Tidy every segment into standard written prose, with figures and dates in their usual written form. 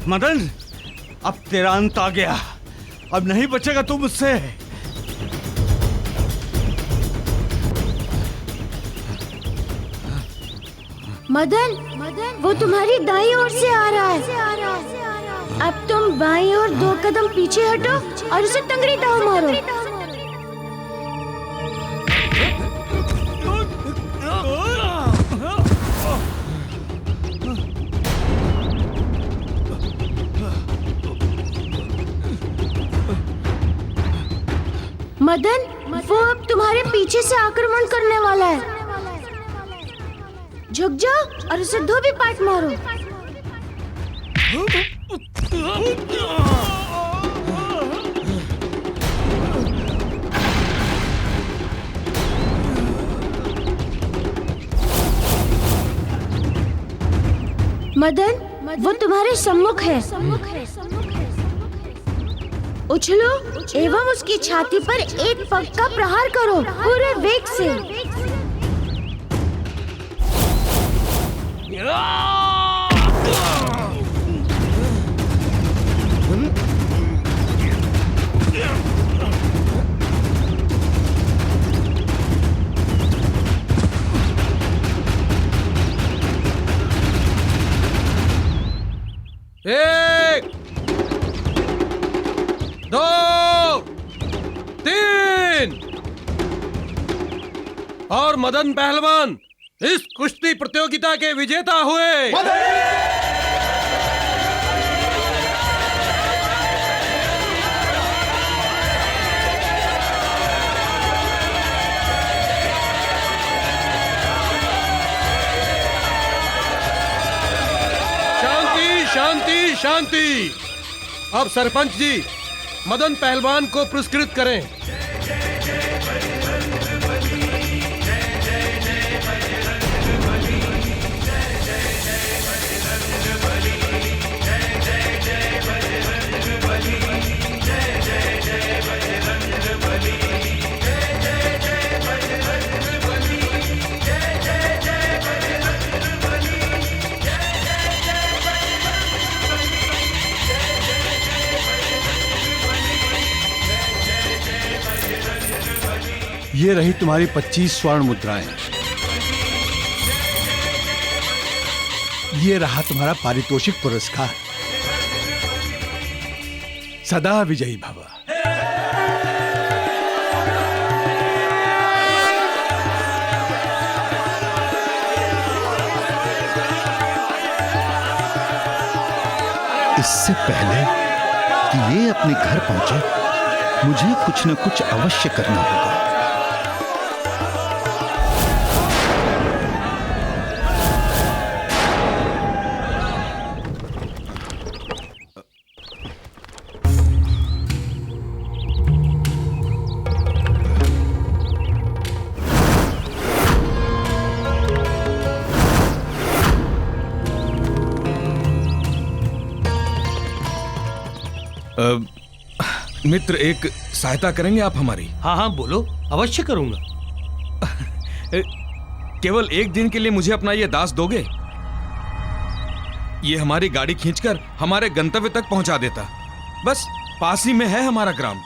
मदन, अब तेरा अंत आ गया। अब नहीं बचेगा तू मुझसे। मदन, वो तुम्हारी दाईं ओर से आ रहा है। अब तुम बाईं ओर 2 कदम पीछे हटो और उसे तंगड़ी दाव मारो। मदन, वो अब तुम्हारे पीछे से आक्रमण करने वाला है। झुक जाओ और उसे धोबी पाट मारो। मदन, वो तुम्हारे सम्मुख है। उछलो एवं उसकी छाती पर एक पग का प्रहार करो पूरे वेग से। एक, 2, 3 और मदन पहलवान इस कुश्ती प्रतियोगिता के विजेता हुए। शांति शांति शांति। अब सरपंच जी मदन पहलवान को पुरस्कृत करें। ये रही तुम्हारी 25 स्वर्ण मुद्राएं। ये रहा तुम्हारा पारितोषिक पुरस्कार। सदा विजयी भव। इससे पहले कि ये अपने घर पहुंचे, मुझे कुछ न कुछ अवश्य करना होगा। मित्र, एक सहायता करेंगे आप हमारी? हाँ हाँ बोलो, अवश्य करूंगा। केवल एक दिन के लिए मुझे अपना ये दास दोगे? ये हमारी गाड़ी खींचकर हमारे गंतव्य तक पहुंचा देता। बस पास ही में है हमारा ग्राम,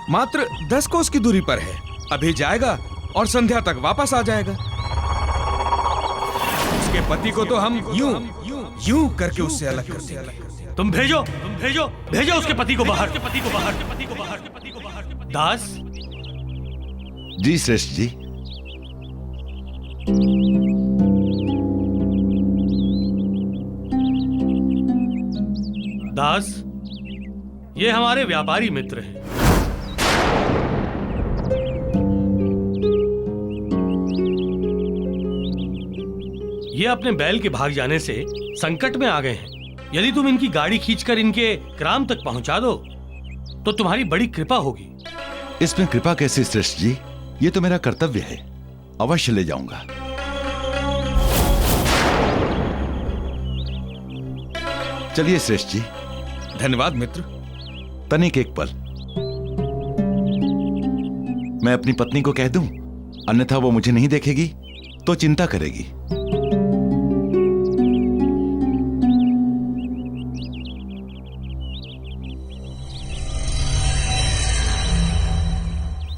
मात्र 10 कोस की दूरी पर है। अभी जाएगा और संध्या तक वापस आ जाएगा। उसके पति को तो हम यूं करके उससे अलग कर देंगे। तुम भेजो भेजो उसके पति को बाहर। दास जी श्रेष्ठ जी। दास, ये हमारे व्यापारी मित्र हैं। ये अपने बैल के भाग जाने से संकट में आ गए हैं। यदि तुम इनकी गाड़ी खींचकर इनके ग्राम तक पहुंचा दो तो तुम्हारी बड़ी कृपा होगी। इसमें कृपा कैसे श्रेष्ठ जी? ये तो मेरा कर्तव्य है, अवश्य ले जाऊंगा। चलिए श्रेष्ठ जी। धन्यवाद मित्र। तनिक एक पल, मैं अपनी पत्नी को कह दूं, अन्यथा वो मुझे नहीं देखेगी तो चिंता करेगी। 。 . 。 . 。 . 。 . 。 . . . . . . . 。 . . . . 。 . . 。 . 。 . . 。 . 。 . 。 . 。 . 。 . 。 . 。 . 。 . 。 . 。 . 。 . 。 . 。 . दास,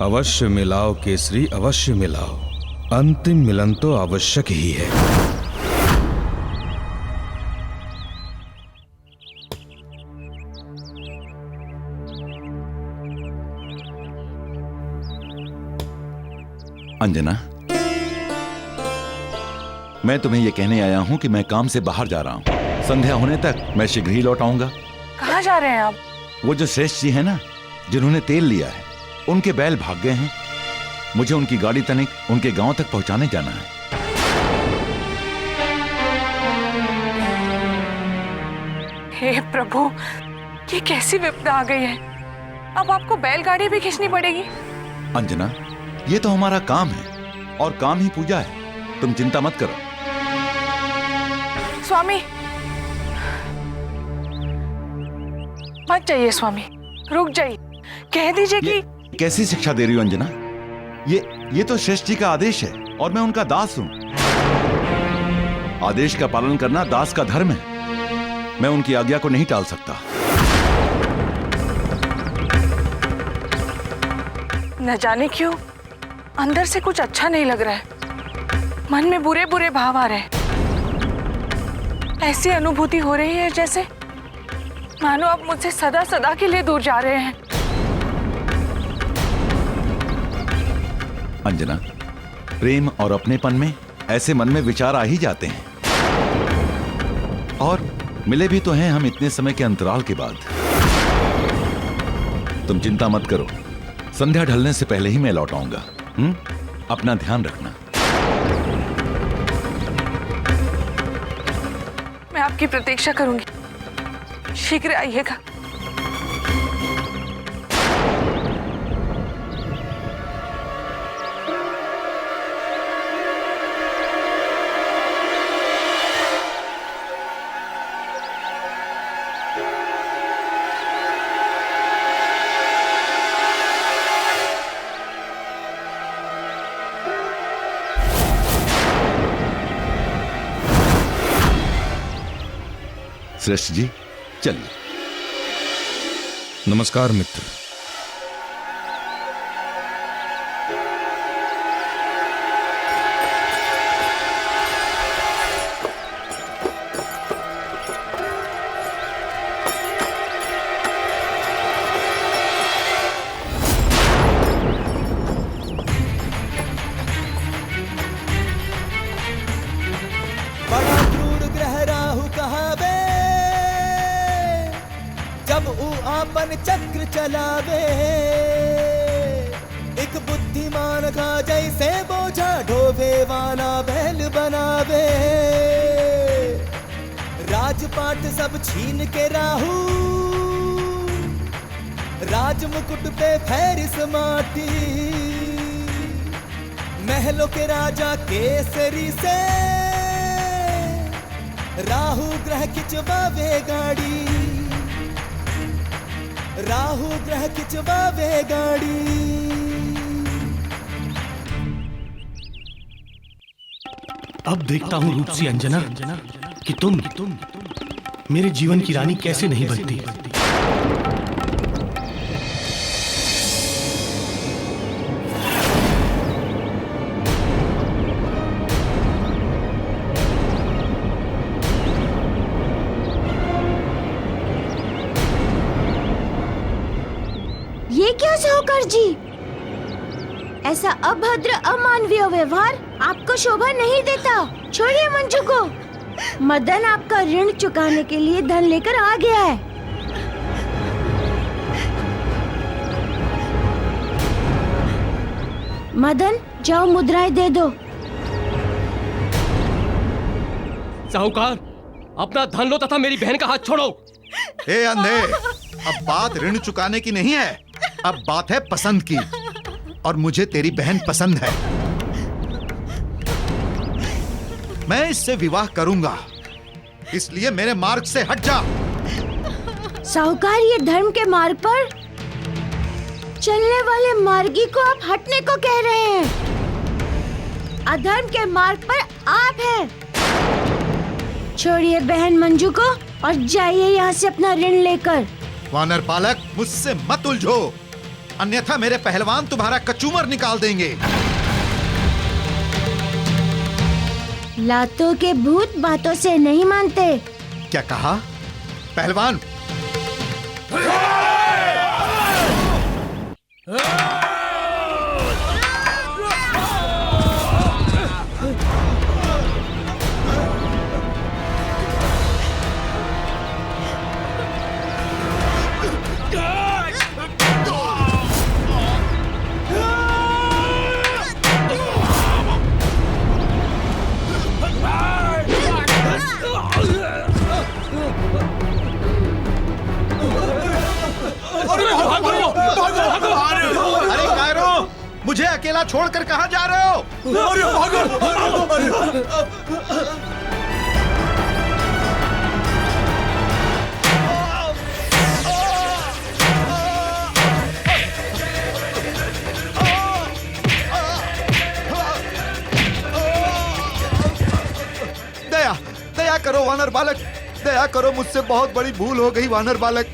अवश्य मिलाओ केसरी, अवश्य मिलाओ। अंतिम मिलन तो आवश्यक ही है। अंजना, मैं तुम्हें यह कहने आया हूं कि मैं काम से बाहर जा रहा हूं। संध्या होने तक मैं शीघ्र ही लौट आऊंगा। कहाँ जा रहे हैं आप? वो जो श्रेष्ठ जी है ना, जिन्होंने तेल लिया है, उनके बैल भाग गए हैं। मुझे उनकी गाड़ी तनिक उनके गांव तक पहुंचाने जाना है। हे प्रभु, ये कैसी विपदा आ गई है। अब आपको बैलगाड़ी भी खींचनी पड़ेगी। अंजना, ये तो हमारा काम है और काम ही पूजा है। तुम चिंता मत करो। स्वामी, मत जाइए स्वामी, रुक जाइए। कह दीजिए कि कैसी शिक्षा दे रही हो अंजना? ये तो श्रेष्ठ जी का आदेश है और मैं उनका दास हूं। आदेश का पालन करना दास का धर्म है। मैं उनकी आज्ञा को नहीं टाल सकता। न जाने क्यों अंदर से कुछ अच्छा नहीं लग रहा है। मन में बुरे बुरे भाव आ रहे हैं। ऐसी अनुभूति हो रही है जैसे मानो आप मुझसे सदा सदा के लिए दूर जा रहे हैं। अंजना, प्रेम और अपनेपन में ऐसे मन में विचार आ ही जाते हैं। और मिले भी तो हैं हम इतने समय के अंतराल के बाद। तुम चिंता मत करो, संध्या ढलने से पहले ही मैं लौट आऊंगा। अपना ध्यान रखना। मैं आपकी प्रतीक्षा करूंगी। शीघ्र आइएगा। श्रेष्ठ जी, चलिए। नमस्कार मित्र। बड़ा क्रूर ग्रह राहु कहावे, जब ऊ आपन चक्र चलावे। एक बुद्धिमान का जैसे बोझा ढोवे वाला बैल बनावे। राजपाट सब छीन के राहु, राज मुकुट पे फैरिस माटी। महलों के राजा केसरी से राहु ग्रह खिंचवावे गाड़ी। राहु ग्रह खिंचवावे गाड़ी। अब देखता हूँ रूपसी अंजना कि तुम मेरे जीवन की रानी कैसे नहीं बनती। ये क्या साहूकार जी, ऐसा अभद्र अमानवीय व्यवहार आपको शोभा नहीं देता। छोड़िए मंजू को। मदन आपका ऋण चुकाने के लिए धन लेकर आ गया है। मदन, जाओ मुद्राएं दे दो। साहूकार, अपना धन लो तथा मेरी बहन का हाथ छोड़ो। ए अंधे, अब बात ऋण चुकाने की नहीं है, अब बात है पसंद की। और मुझे तेरी बहन पसंद है। मैं इससे विवाह करूंगा, इसलिए मेरे मार्ग से हट जा। साहूकार, ये धर्म के मार्ग पर चलने वाले मार्गी को आप हटने को कह रहे हैं। अधर्म के मार्ग पर आप हैं। छोड़िए बहन मंजू को और जाइए यहाँ से अपना ऋण लेकर। वानर पालक, मुझसे मत उलझो। अन्यथा मेरे पहलवान तुम्हारा कचूमर निकाल देंगे। लातों के भूत बातों से नहीं मानते। क्या कहा पहलवान? अरे कायरो, मुझे अकेला छोड़कर कहां जा रहे हो? अरे दया दया करो वानर बालक, दया करो, मुझसे बहुत बड़ी भूल हो गई वानर बालक।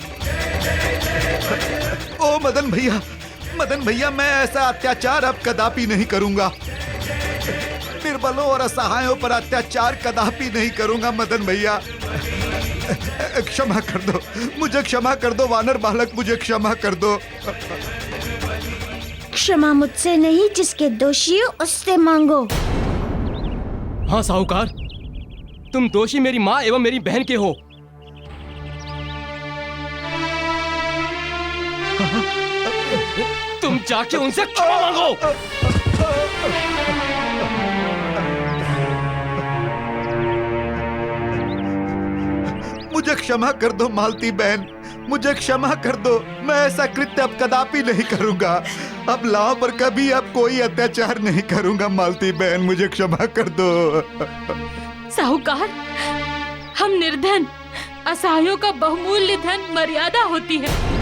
ओ मदन भैया, मदन भैया, मैं ऐसा अत्याचार अब कदापि नहीं करूंगा। निर्बलों और असहायों पर अत्याचार कदापि नहीं करूंगा मदन भैया। क्षमा कर दो, मुझे क्षमा कर दो वानर बालक, मुझे क्षमा कर दो। क्षमा मुझसे नहीं, जिसके दोषी हो उससे मांगो। हाँ साहूकार, तुम दोषी मेरी माँ एवं मेरी बहन के हो। तुम जाके उनसे क्षमा मांगो। मुझे क्षमा कर दो मालती बहन, मुझे क्षमा कर दो। मैं ऐसा कृत्य अब कदापि नहीं करूंगा। अब लाओ पर कभी अब कोई अत्याचार नहीं करूंगा मालती बहन, मुझे क्षमा कर दो। साहूकार, हम निर्धन असहायों का बहुमूल्य धन मर्यादा होती है।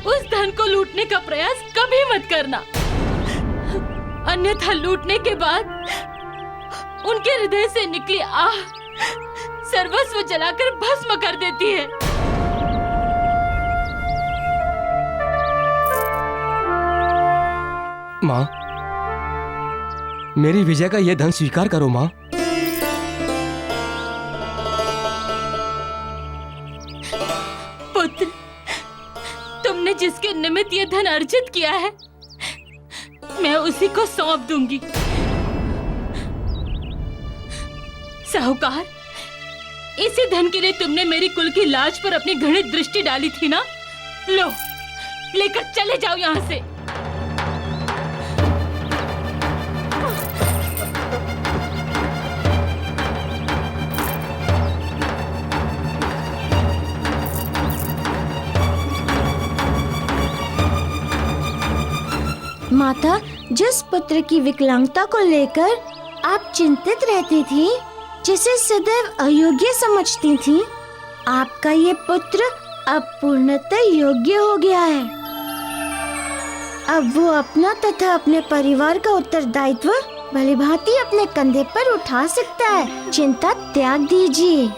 उस धन को लूटने का प्रयास कभी मत करना, अन्यथा लूटने के बाद उनके हृदय से निकली आह सर्वस्व जलाकर भस्म कर देती है। माँ, मेरी विजय का यह धन स्वीकार करो माँ। पुत्र, तुमने जिसके निमित्त ये धन अर्जित किया है, मैं उसी को सौंप दूंगी। साहूकार, इसी धन के लिए तुमने मेरी कुल की लाज पर अपनी घृणित दृष्टि डाली थी ना? लो, लेकर चले जाओ यहाँ से। माता, जिस पुत्र की विकलांगता को लेकर आप चिंतित रहती थी, जिसे सदैव अयोग्य समझती थी, आपका ये पुत्र अब पूर्णतः योग्य हो गया है। अब वो अपना तथा अपने परिवार का उत्तरदायित्व भलीभांति अपने कंधे पर उठा सकता है। चिंता त्याग दीजिए।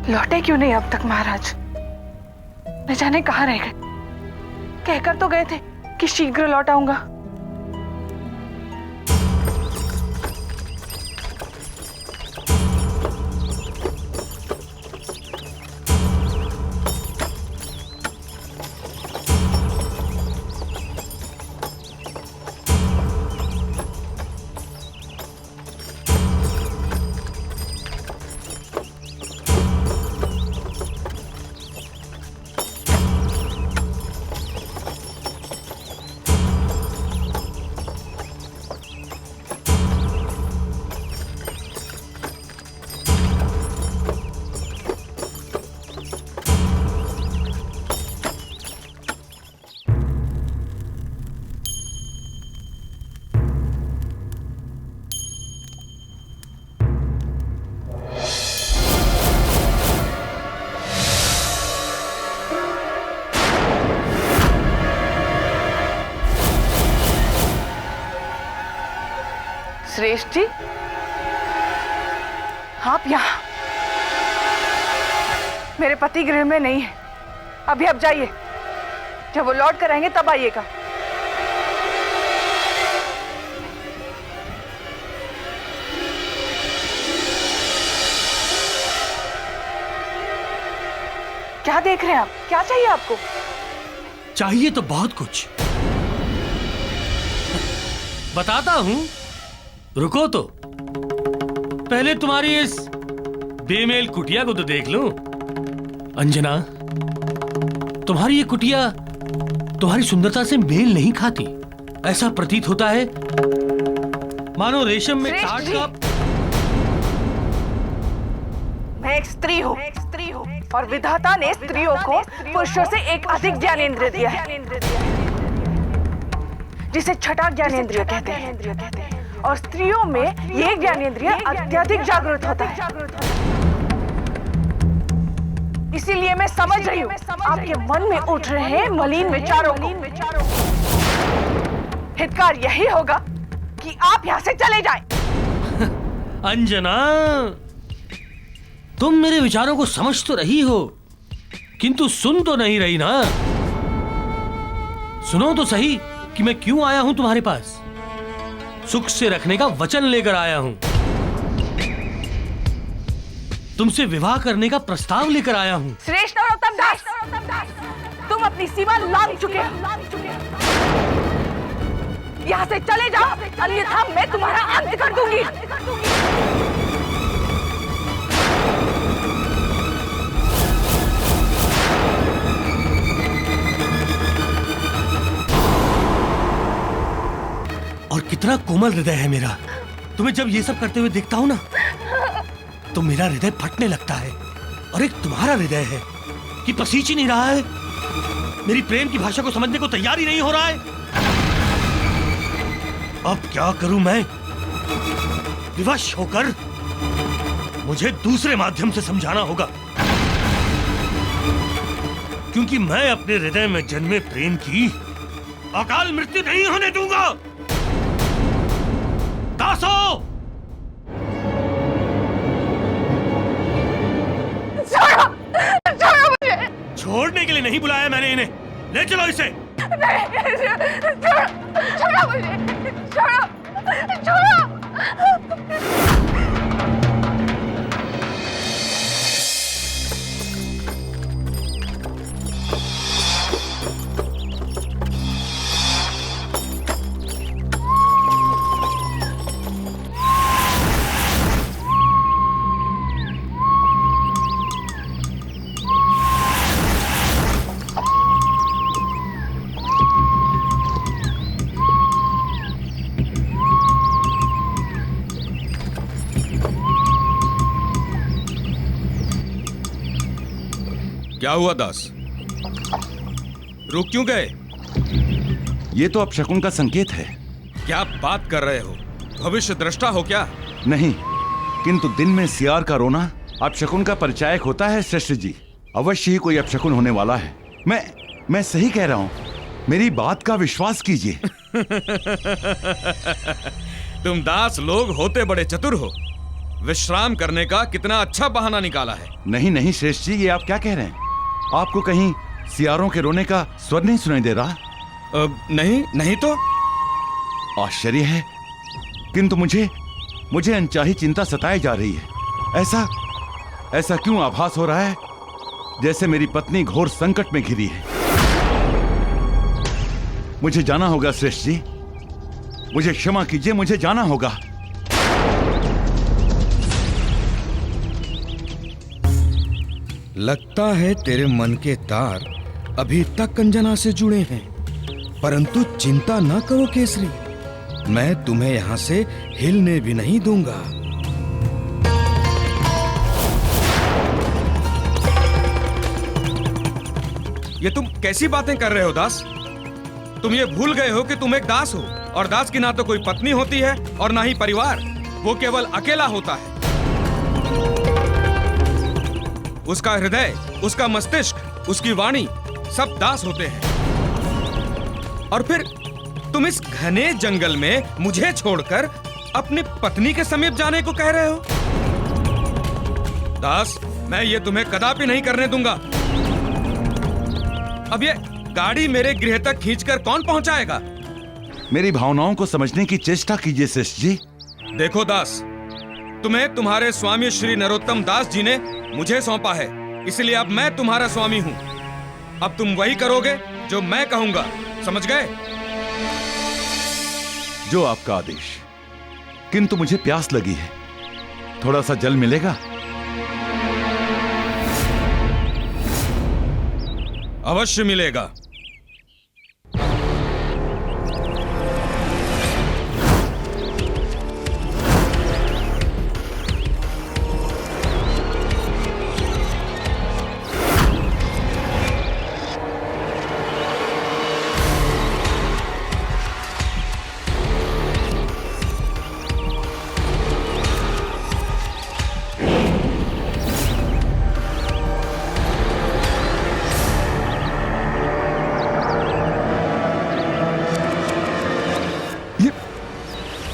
लौटे क्यों नहीं अब तक महाराज? न जाने कहाँ रह गए। कहकर तो गए थे कि शीघ्र लौट आऊंगा। श्रेष्ठ जी, आप यहाँ? मेरे पति गृह में नहीं है। अभी आप जाइए, जब वो लौट कर आएंगे तब आइएगा। क्या देख रहे हैं आप? क्या चाहिए आपको? चाहिए तो बहुत कुछ, बताता हूं। रुको तो, पहले तुम्हारी इस बेमेल कुटिया को तो देख लूं। अंजना, तुम्हारी ये कुटिया तुम्हारी सुंदरता से मेल नहीं खाती। ऐसा प्रतीत होता है मानो रेशम में काट का। मैं एक स्त्री हूँ और विधाता ने स्त्रियों को पुरुषों से एक अधिक ज्ञानेंद्रिय दिया है, जिसे छठा ज्ञानेंद्रिय कहते हैं। और स्त्रियों में ये ज्ञानेंद्रिय अत्यधिक जागृत होता है। इसीलिए मैं समझ रही हूँ आपके मन में उठ रहे हैं मलिन विचारों को। हितकार यही होगा कि आप यहाँ से चले जाएं। अंजना, तुम मेरे विचारों को समझ तो रही हो, किंतु सुन तो नहीं रही ना। सुनो तो सही कि मैं क्यों आया हूं तुम्हारे पास। सुख से रखने का वचन लेकर आया हूं। तुमसे विवाह करने का प्रस्ताव लेकर आया हूं। श्रेष्ठ नरोत्तम दास, तुम अपनी सीमा लांघ चुके हो। यहाँ से चले जाओ, अन्यथा मैं तुम्हारा अंत कर दूंगी। और कितना कोमल हृदय है मेरा। तुम्हें जब ये सब करते हुए देखता हूं ना, तो मेरा हृदय फटने लगता है। और एक तुम्हारा हृदय है कि पसीज ही नहीं रहा है, मेरी प्रेम की भाषा को समझने को तैयार ही नहीं हो रहा है। अब क्या करूं मैं? विवश होकर मुझे दूसरे माध्यम से समझाना होगा, क्योंकि मैं अपने हृदय में जन्मे प्रेम की अकाल मृत्यु नहीं होने दूंगा। दासो, छोड़ो मुझे। छोड़ने के लिए नहीं बुलाया मैंने इन्हें, ले चलो इसे। छोड़ो मुझे, छोड़ो। क्या हुआ दास? रुक क्यों गए? ये तो अपशकुन का संकेत है। क्या बात कर रहे हो? भविष्य दृष्टा हो क्या? नहीं, किंतु दिन में सियार का रोना अपशकुन का परिचायक होता है श्रेष्ठ जी। अवश्य ही कोई अपशकुन होने वाला है। मैं सही कह रहा हूँ, मेरी बात का विश्वास कीजिए। तुम दास लोग होते बड़े चतुर हो। विश्राम करने का कितना अच्छा बहाना निकाला है। नहीं श्रेष्ठ जी, ये आप क्या कह रहे हैं? आपको कहीं सियारों के रोने का स्वर नहीं सुनाई दे रहा? नहीं तो। आश्चर्य है, किंतु मुझे अनचाही चिंता सताई जा रही है। ऐसा क्यों आभास हो रहा है जैसे मेरी पत्नी घोर संकट में घिरी है। मुझे जाना होगा श्रेष्ठ जी, मुझे क्षमा कीजिए, मुझे जाना होगा। लगता है तेरे मन के तार अभी तक अंजना से जुड़े हैं, परंतु चिंता न करो केसरी, मैं तुम्हें यहां से हिलने भी नहीं दूंगा। ये तुम कैसी बातें कर रहे हो दास? तुम ये भूल गए हो कि तुम एक दास हो, और दास की ना तो कोई पत्नी होती है और ना ही परिवार। वो केवल अकेला होता है। उसका हृदय, उसका मस्तिष्क, उसकी वाणी सब दास होते हैं। और फिर तुम इस घने जंगल में मुझे छोड़कर अपनी पत्नी के समीप जाने को कह रहे हो? दास, मैं ये तुम्हें कदापि नहीं करने दूंगा। अब ये गाड़ी मेरे गृह तक खींचकर कौन पहुंचाएगा? मेरी भावनाओं को समझने की चेष्टा कीजिए श्रेष्ठ जी। देखो दास, तुम्हें तुम्हारे स्वामी श्री नरोत्तम दास जी ने मुझे सौंपा है, इसलिए अब मैं तुम्हारा स्वामी हूं। अब तुम वही करोगे जो मैं कहूंगा, समझ गए? जो आपका आदेश। किंतु मुझे प्यास लगी है, थोड़ा सा जल मिलेगा? अवश्य मिलेगा।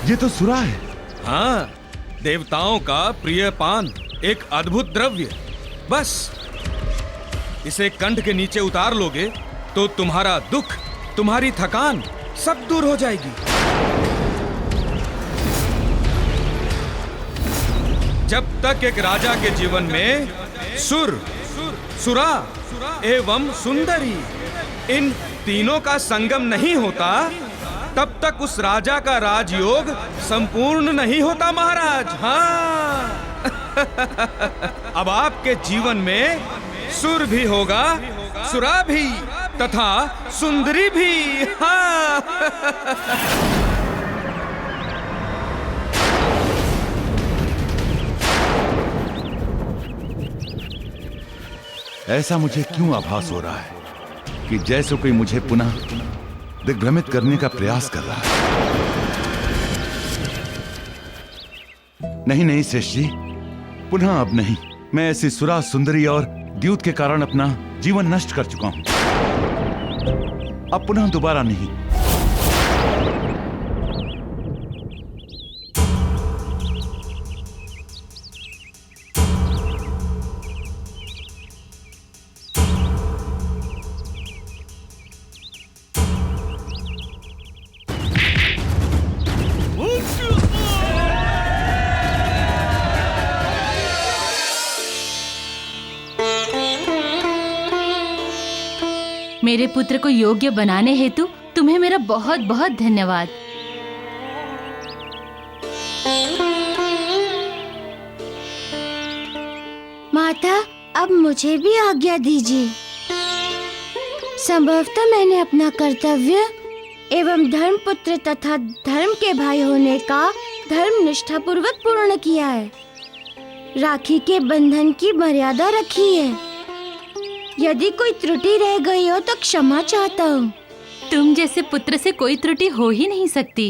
ये तो सुरा है। हाँ, देवताओं का प्रिय पान, एक अद्भुत द्रव्य। बस इसे कंठ के नीचे उतार लोगे तो तुम्हारा दुख, तुम्हारी थकान सब दूर हो जाएगी। जब तक एक राजा के जीवन में सुर, सुरा एवं सुंदरी, इन तीनों का संगम नहीं होता, तब तक उस राजा का राजयोग संपूर्ण नहीं होता महाराज। हाँ। अब आपके जीवन में सुर भी होगा, सुरा भी तथा सुंदरी भी। हाँ। ऐसा मुझे क्यों आभास हो रहा है कि जैसे कोई मुझे पुनः दिग्भ्रमित करने का प्रयास कर रहा है। नहीं नहीं श्रेष्ठ जी, पुनः अब नहीं। मैं ऐसी सुरा, सुंदरी और द्यूत के कारण अपना जीवन नष्ट कर चुका हूं। अब पुनः दोबारा नहीं। मेरे पुत्र को योग्य बनाने हेतु तुम्हें मेरा बहुत बहुत धन्यवाद। माता, अब मुझे भी आज्ञा दीजिए। संभवतः मैंने अपना कर्तव्य एवं धर्मपुत्र तथा धर्म के भाई होने का धर्म निष्ठा पूर्वक पूर्ण किया है। राखी के बंधन की मर्यादा रखी है। यदि कोई त्रुटि रह गई हो तो क्षमा चाहता हूँ। तुम जैसे पुत्र से कोई त्रुटि हो ही नहीं सकती।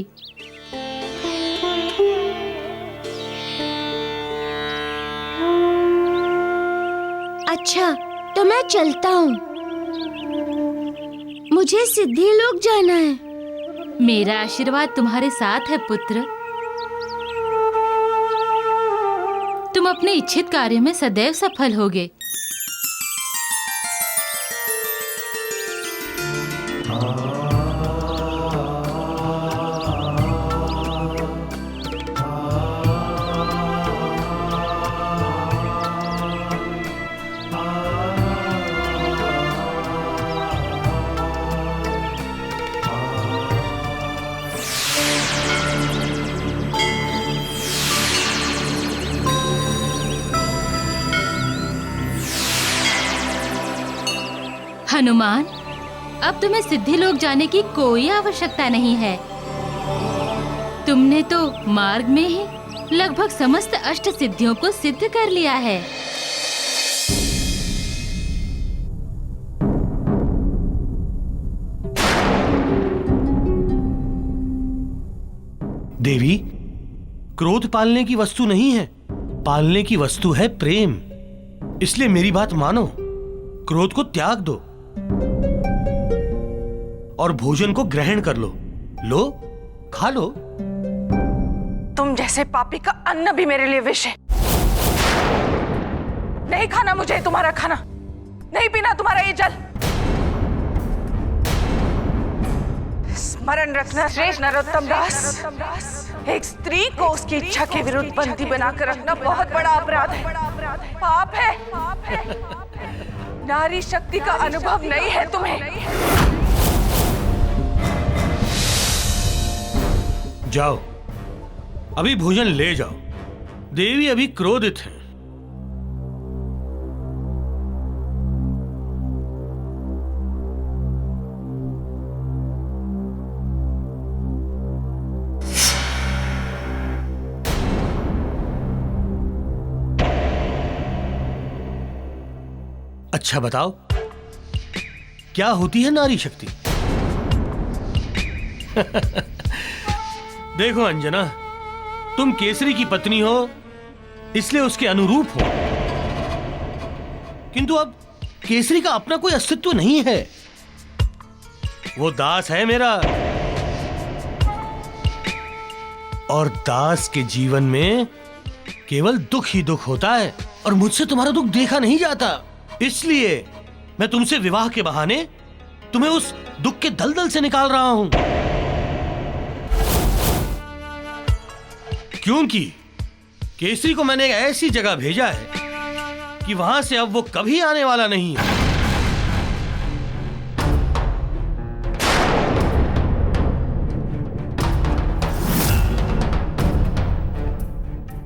अच्छा, तो मैं चलता हूँ। मुझे सिद्धि लोक जाना है। मेरा आशीर्वाद तुम्हारे साथ है पुत्र। तुम अपने इच्छित कार्य में सदैव सफल होगे। हनुमान, अब तुम्हें सिद्धि लोक जाने की कोई आवश्यकता नहीं है। तुमने तो मार्ग में ही लगभग समस्त अष्ट सिद्धियों को सिद्ध कर लिया है। देवी, क्रोध पालने की वस्तु नहीं है, पालने की वस्तु है प्रेम। इसलिए मेरी बात मानो, क्रोध को त्याग दो और भोजन को ग्रहण कर लो। लो, खा लो। तुम तुम जैसे पापी का अन्न भी मेरे लिए विष है। नहीं खाना मुझे तुम्हारा खाना, नहीं पीना तुम्हारा ये जल। स्मरण रखना श्रेष्ठ नरोत्तम दास, एक स्त्री को उसकी इच्छा के विरुद्ध बंदी बनाकर रखना बहुत बड़ा अपराध है, पाप है। नारी शक्ति का अनुभव नहीं है तुम्हें। जाओ, अभी भोजन ले जाओ। देवी अभी क्रोधित हैं। अच्छा बताओ, क्या होती है नारी शक्ति? देखो अंजना, तुम केसरी की पत्नी हो, इसलिए उसके अनुरूप हो, किंतु अब केसरी का अपना कोई अस्तित्व नहीं है। वो दास है मेरा, और दास के जीवन में केवल दुख ही दुख होता है, और मुझसे तुम्हारा दुख देखा नहीं जाता। इसलिए मैं तुमसे विवाह के बहाने तुम्हें उस दुख के दलदल से निकाल रहा हूं, क्योंकि केसरी को मैंने एक ऐसी जगह भेजा है कि वहां से अब वो कभी आने वाला नहीं है।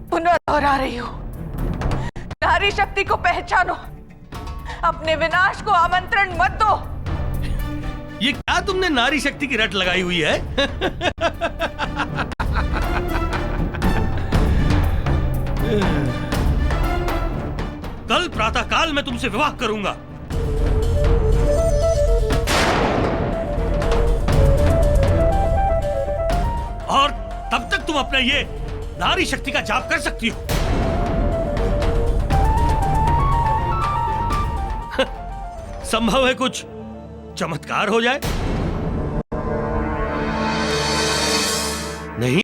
पुनः दोहरा रही हूं, नारी शक्ति को पहचानो, अपने विनाश को आमंत्रण मत दो। ये क्या तुमने नारी शक्ति की रट लगाई हुई है? कल प्रातःकाल मैं तुमसे विवाह करूंगा। और तब तक तुम अपना ये नारी शक्ति का जाप कर सकती हो। संभव है कुछ चमत्कार हो जाए। नहीं,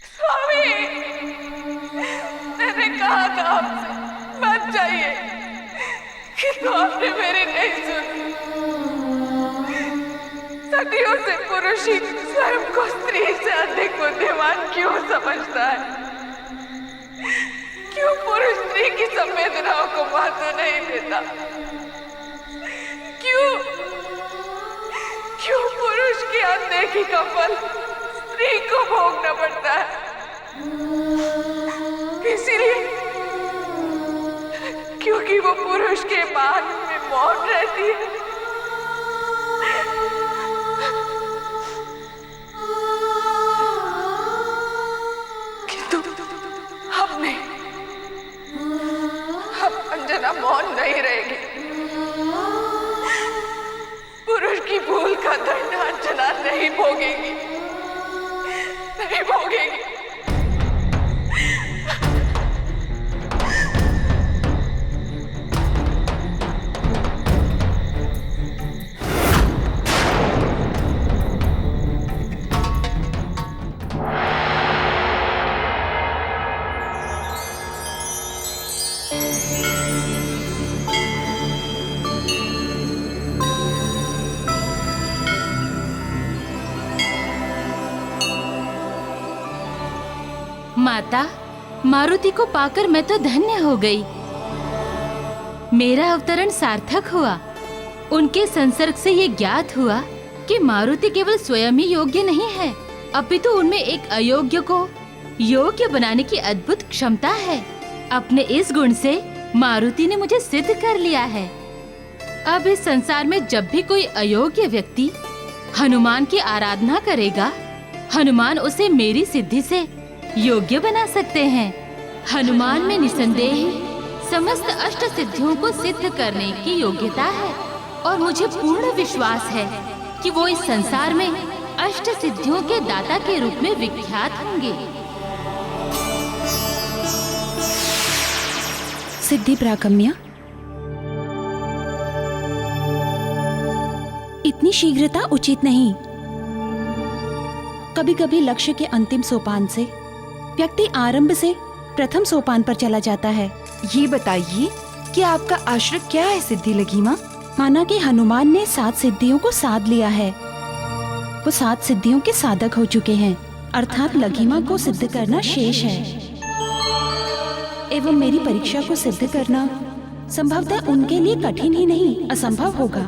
स्वामी, मैंने कहा था आपसे मत जाइए, किंतु आपने मेरी नहीं सुनी। सदियों से पुरुष ही स्वयं को स्त्री से अधिक बुद्धिमान क्यों समझता है? क्यों पुरुष स्त्री की संवेदनाओं को महत्व नहीं देता? क्यों पुरुष की अनदेखी का फल स्त्री को भोगना पड़ता है? इसीलिए क्योंकि वो पुरुष के मान में मौन रहती है। अंजना मौन नहीं रहेगी। पुरुष की भूल का दंड अंजना नहीं भोगेगी, नहीं भोगेगी। माता, मारुति को पाकर मैं तो धन्य हो गई। मेरा अवतरण सार्थक हुआ। उनके संसर्ग से ये ज्ञात हुआ कि मारुति केवल स्वयं ही योग्य नहीं है, अपितु उनमें एक अयोग्य को योग्य बनाने की अद्भुत क्षमता है। अपने इस गुण से मारुति ने मुझे सिद्ध कर लिया है। अब इस संसार में जब भी कोई अयोग्य व्यक्ति हनुमान की आराधना करेगा, हनुमान उसे मेरी सिद्धि से योग्य बना सकते हैं। हनुमान में निसंदेह समस्त अष्ट सिद्धियों को सिद्ध करने की योग्यता है, और मुझे पूर्ण विश्वास है कि वो इस संसार में अष्ट सिद्धियों के दाता के रूप में विख्यात होंगे। सिद्धि प्राकम्य, इतनी शीघ्रता उचित नहीं। कभी कभी लक्ष्य के अंतिम सोपान से व्यक्ति आरंभ से प्रथम सोपान पर चला जाता है। ये बताइए कि आपका आश्रय क्या है सिद्धि लघिमा? माना कि हनुमान ने 7 सिद्धियों को साध लिया है। वो 7 सिद्धियों के साधक हो चुके हैं, अर्थात लघिमा को सिद्ध करना शेष है। एवं मेरी परीक्षा को सिद्ध करना संभवतः उनके लिए कठिन ही नहीं, असंभव होगा।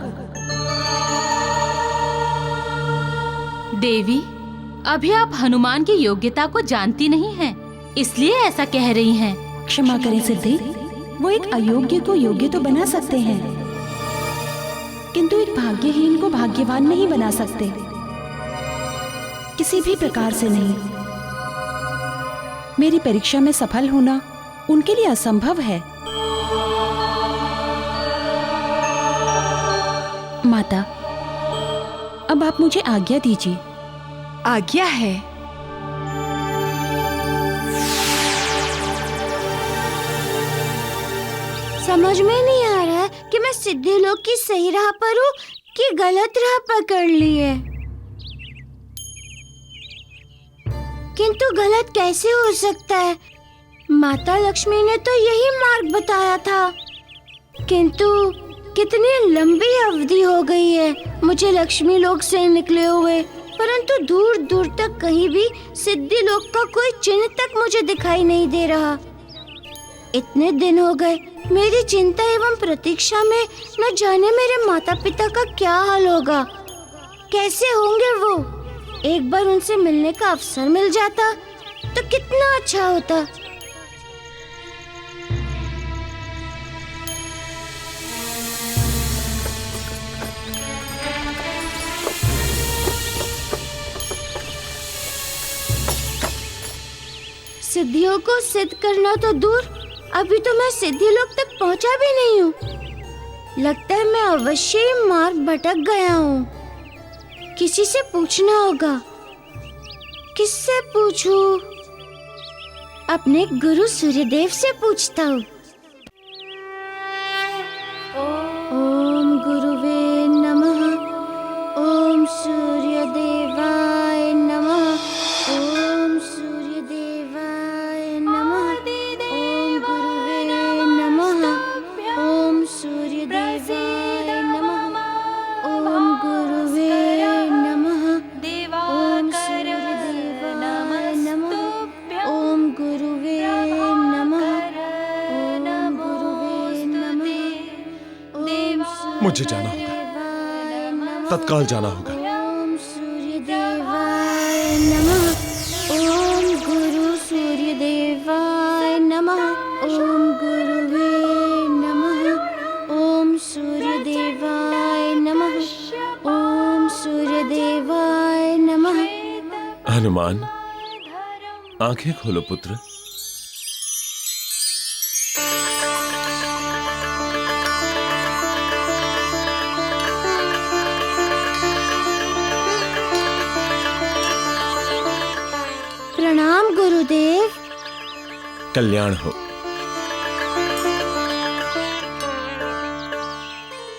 देवी, अभी आप हनुमान की योग्यता को जानती नहीं हैं, इसलिए ऐसा कह रही हैं। क्षमा करें सिद्धि, वो एक अयोग्य को योग्य तो बना सकते हैं, किंतु एक भाग्यहीन को भाग्यवान नहीं बना सकते, किसी भी प्रकार से नहीं। मेरी परीक्षा में सफल होना उनके लिए असंभव है। माता, अब आप मुझे आज्ञा दीजिए। आज्ञा है। समझ में नहीं आ रहा है कि मैं सिद्धि लोग की सही राह पर हूँ कि गलत राह पकड़ ली है। किंतु गलत कैसे हो सकता है? माता लक्ष्मी ने तो यही मार्ग बताया था, किंतु कितनी लंबी अवधि हो गई है मुझे लक्ष्मी लोक से निकले हुए, परंतु दूर दूर तक कहीं भी सिद्धि लोक का कोई चिन्ह तक मुझे दिखाई नहीं दे रहा। इतने दिन हो गए, मेरी चिंता एवं प्रतीक्षा में न जाने मेरे माता पिता का क्या हाल होगा, कैसे होंगे वो। एक बार उनसे मिलने का अवसर मिल जाता तो कितना अच्छा होता। सिद्धियों को सिद्ध करना तो दूर, अभी तो मैं सिद्धि लोक तक पहुंचा भी नहीं हूँ। लगता है मैं अवश्य ही मार्ग भटक गया हूँ। किसी से पूछना होगा। किससे पूछूं? अपने गुरु सूर्यदेव से पूछता हूँ। ओम गुरुवे नमः। ओम सूर्यदेवाय नमः। ओम सूर्यदेवाय नमः। ओम गुरुवे नमः। ओम सूर्यदेवाय नमः। ओम गुरुवे नमः। ओम सूर्यदेवाय नमः। ओम गुरुवे नमः। ओम गुरुवे नमः। मुझे जाना होगा, तत्काल जाना होगा। ओम सूर्यदेवाय नमः। ओम गुरु सूर्यदेवाय नमः। ओम गुरुवे नमः। ओम सूर्यदेवाय नमः। ओम सूर्यदेवाय नमः। हनुमान, आंखें खोलो पुत्र। प्रणाम गुरुदेव। कल्याण हो।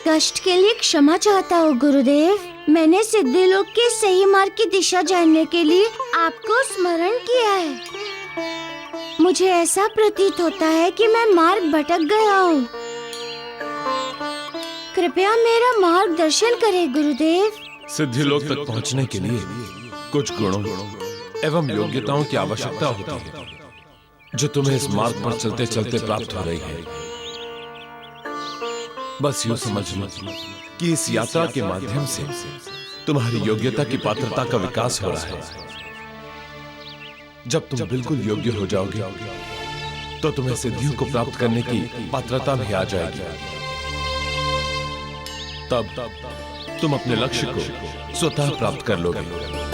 कष्ट के लिए क्षमा चाहता हूँ गुरुदेव। मैंने सिद्धि लोक के सही मार्ग की दिशा जानने के लिए आपको स्मरण किया है। मुझे ऐसा प्रतीत होता है कि मैं मार्ग भटक गया हूँ। कृपया मेरा मार्गदर्शन करें गुरुदेव। सिद्धि लोक तक पहुंचने के लिए कुछ गुणों एवं योग्यताओं की आवश्यकता होती है, जो तुम्हें इस मार्ग पर चलते चलते प्राप्त हो रही है। बस यूं समझ लो कि इस यात्रा के माध्यम से तुम्हारी योग्यता की पात्रता का विकास हो रहा है। जब तुम बिल्कुल योग्य हो जाओगे तो तुम्हें सिद्धियों को प्राप्त करने की पात्रता भी आ जाएगी। तब तुम अपने लक्ष्य को स्वतः प्राप्त कर लोगे।